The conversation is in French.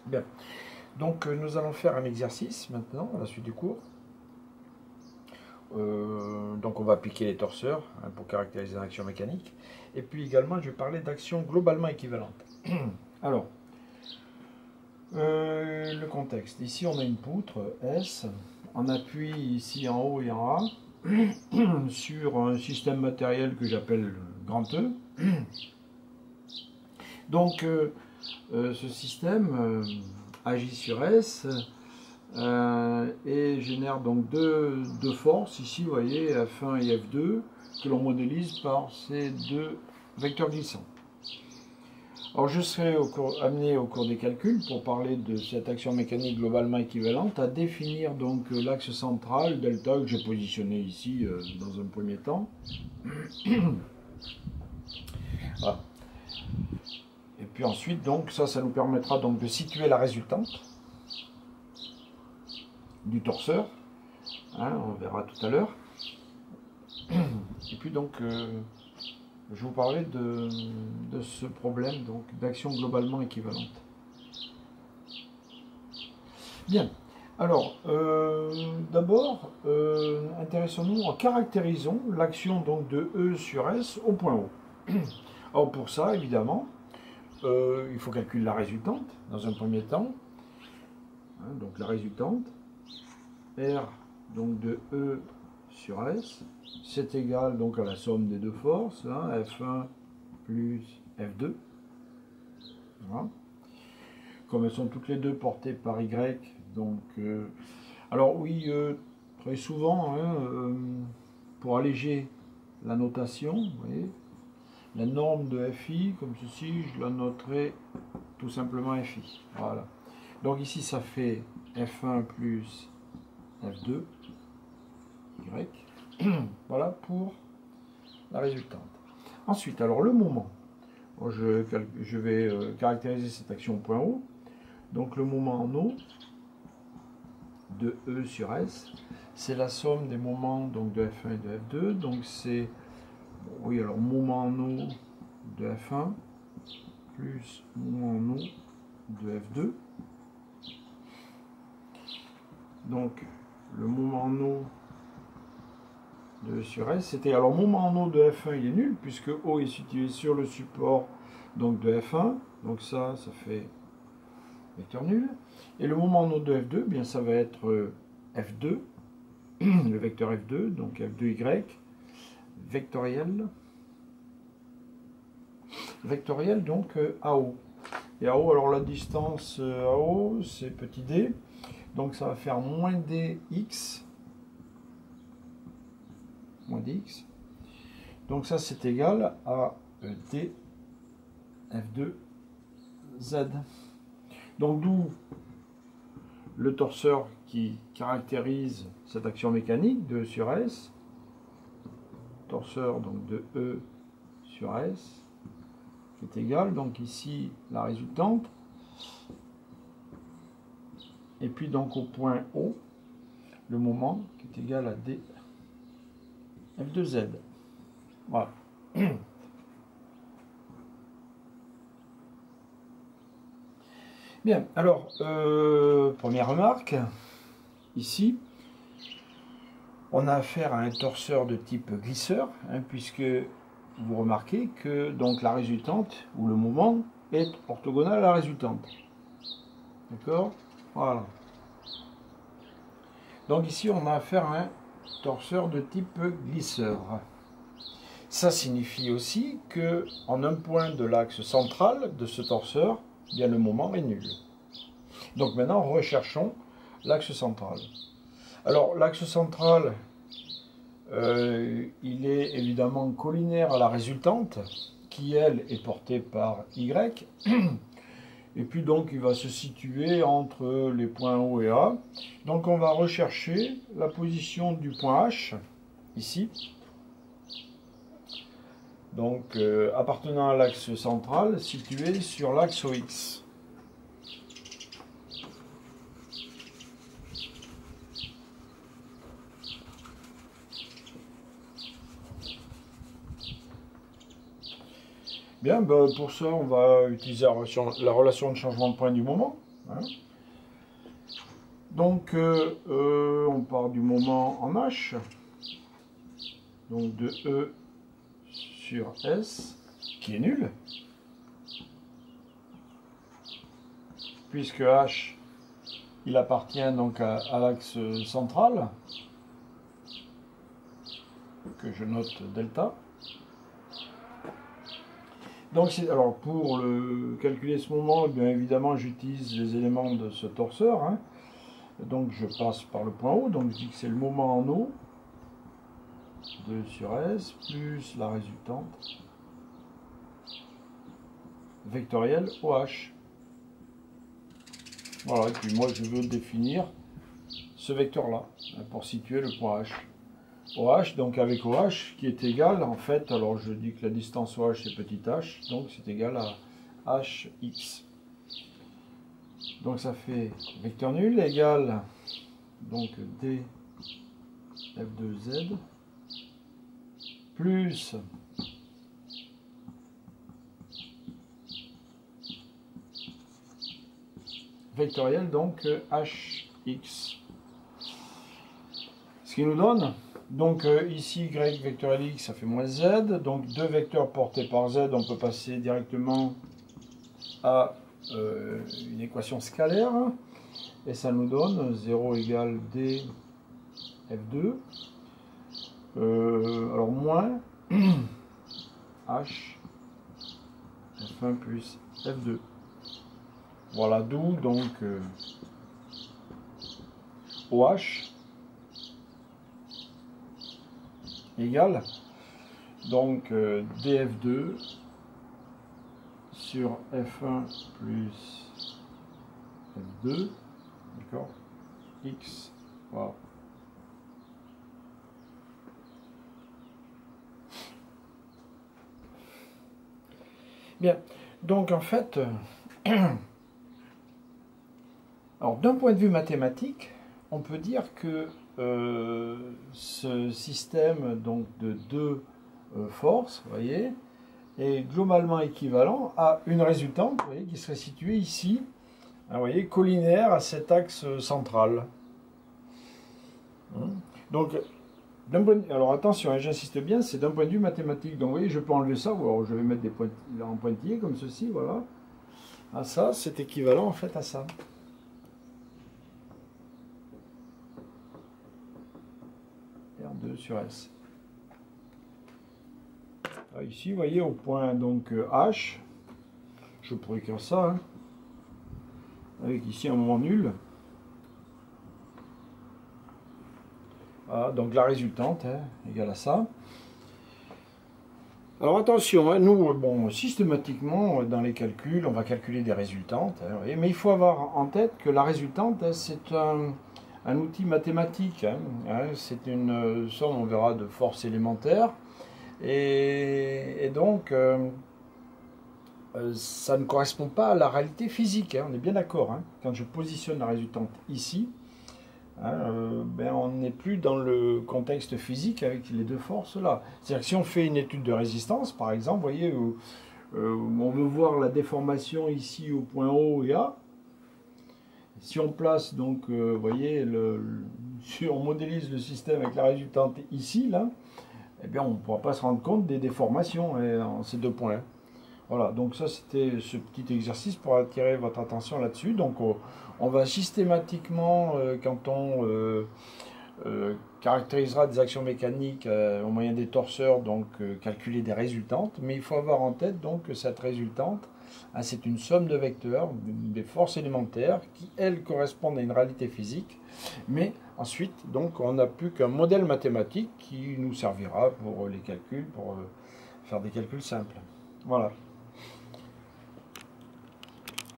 Bien. Donc nous allons faire un exercice maintenant, à la suite du cours. Donc on va appliquer les torseurs pour caractériser l'action mécanique. Et puis également, je vais parler d'actions globalement équivalentes. Alors, le contexte. Ici, on a une poutre S. On appuie ici en haut et en A sur un système matériel que j'appelle grand E. Donc, ce système agit sur S et génère donc deux forces. Ici, vous voyez, F1 et F2, que l'on modélise par ces deux vecteurs glissants. Alors, je serai amené au cours des calculs, pour parler de cette action mécanique globalement équivalente, à définir donc l'axe central, delta, que j'ai positionné ici dans un premier temps. Voilà. Et puis ensuite, donc, ça nous permettra donc de situer la résultante du torseur. Hein, on verra tout à l'heure. Et puis donc, je vous parlais de ce problème d'action globalement équivalente. Bien. Alors, d'abord, intéressons-nous, caractérisons l'action donc de E sur S au point O. Alors pour ça, évidemment, il faut calculer la résultante dans un premier temps. Hein, donc la résultante, R donc de E sur S, c'est égal donc à la somme des deux forces, hein, F1 plus F2. Voilà. Comme elles sont toutes les deux portées par Y, donc... alors oui, très souvent, hein, pour alléger la notation, vous voyez, la norme de FI, comme ceci, je la noterai tout simplement FI. Voilà. Donc ici, ça fait F1 plus F2, Y. Voilà pour la résultante. Ensuite, alors le moment. Bon, je vais caractériser cette action au point O. Donc le moment en O de E sur S, c'est la somme des moments donc, de F1 et de F2. Donc c'est, oui, alors moment en O de F1 plus moment en O de F2. Donc le moment en O de E sur S, c'était alors moment en O de F1, il est nul puisque O est situé sur le support donc de F1. Donc ça fait vecteur nul. Et le moment en O de F2, bien ça va être F2, le vecteur F2, donc F2Y, vectoriel donc AO. Et AO, alors la distance AO, c'est petit d, donc ça va faire moins dx, donc ça c'est égal à d F2Z. Donc d'où le torseur qui caractérise cette action mécanique de E sur S, torseur donc de E sur S, qui est égal, donc ici la résultante, et puis donc au point O, le moment qui est égal à D F2Z. Voilà. Bien, alors, première remarque, ici, on a affaire à un torseur de type glisseur, hein, puisque vous remarquez que donc, la résultante, ou le moment, est orthogonal à la résultante. D'accord? Voilà. Donc ici, on a affaire à un torseur de type glisseur. Ça signifie aussi qu'en un point de l'axe central de ce torseur, bien le moment est nul. Donc maintenant, recherchons l'axe central. Alors, l'axe central, il est évidemment collinaire à la résultante, qui, elle, est portée par Y. Et puis donc, il va se situer entre les points O et A. Donc, on va rechercher la position du point H, ici. Donc, appartenant à l'axe central, situé sur l'axe OX. Bien, ben pour ça, on va utiliser la relation de changement de point du moment. Hein. Donc, on part du moment en H, donc de E sur S, qui est nul, puisque H, il appartient donc à l'axe central, que je note delta. Donc, alors pour calculer ce moment, bien évidemment, j'utilise les éléments de ce torseur. Hein. Donc, je passe par le point O. Donc, je dis que c'est le moment en O, 2 sur S, plus la résultante vectorielle OH. Voilà, et puis moi, je veux définir ce vecteur-là pour situer le point H. OH, donc avec OH qui est égal, en fait, alors je dis que la distance OH c'est petit h, donc c'est égal à HX. Donc ça fait vecteur nul égal, donc D F2Z, plus vectoriel, donc HX. Ce qui nous donne, donc ici y vectoriel x, ça fait moins z, donc deux vecteurs portés par z, on peut passer directement à une équation scalaire, et ça nous donne 0 égale d f2, alors moins h f1 plus f2. Voilà, d'où donc OH égale donc df2 sur f1 plus f2, d'accord, x, voilà. Bien, donc en fait, alors d'un point de vue mathématique, on peut dire que ce système donc de deux forces, vous voyez, est globalement équivalent à une résultante, vous voyez, qui serait située ici, hein, vous voyez, collinaire à cet axe central. Donc, alors attention, hein, j'insiste bien, c'est d'un point de vue mathématique. Donc vous voyez, je peux enlever ça, ou alors je vais mettre des points en pointillés comme ceci, voilà. Ah, ça, c'est équivalent en fait à ça. R2 sur S. Ah, ici, vous voyez, au point donc H, je pourrais écrire ça, hein, avec ici un moment nul. Voilà, donc la résultante hein, égale à ça. Alors attention, hein, nous, bon, systématiquement, dans les calculs, on va calculer des résultantes. Hein, mais il faut avoir en tête que la résultante, hein, c'est un outil mathématique. Hein, c'est une somme, on verra, de forces élémentaires. Et donc, ça ne correspond pas à la réalité physique. Hein, on est bien d'accord. Hein, quand je positionne la résultante ici, ben on n'est plus dans le contexte physique avec les deux forces là. C'est-à-dire que si on fait une étude de résistance, par exemple, vous voyez, on veut voir la déformation ici au point O et A. Si on place donc, vous voyez, si on modélise le système avec la résultante ici, là, eh bien on ne pourra pas se rendre compte des déformations en ces deux points-là. Voilà, donc ça c'était ce petit exercice pour attirer votre attention là-dessus. Donc on va systématiquement, quand on caractérisera des actions mécaniques au moyen des torseurs, donc calculer des résultantes, mais il faut avoir en tête donc que cette résultante, hein, c'est une somme de vecteurs, des forces élémentaires, qui elles correspondent à une réalité physique, mais ensuite donc on n'a plus qu'un modèle mathématique qui nous servira pour les calculs, pour faire des calculs simples. Voilà.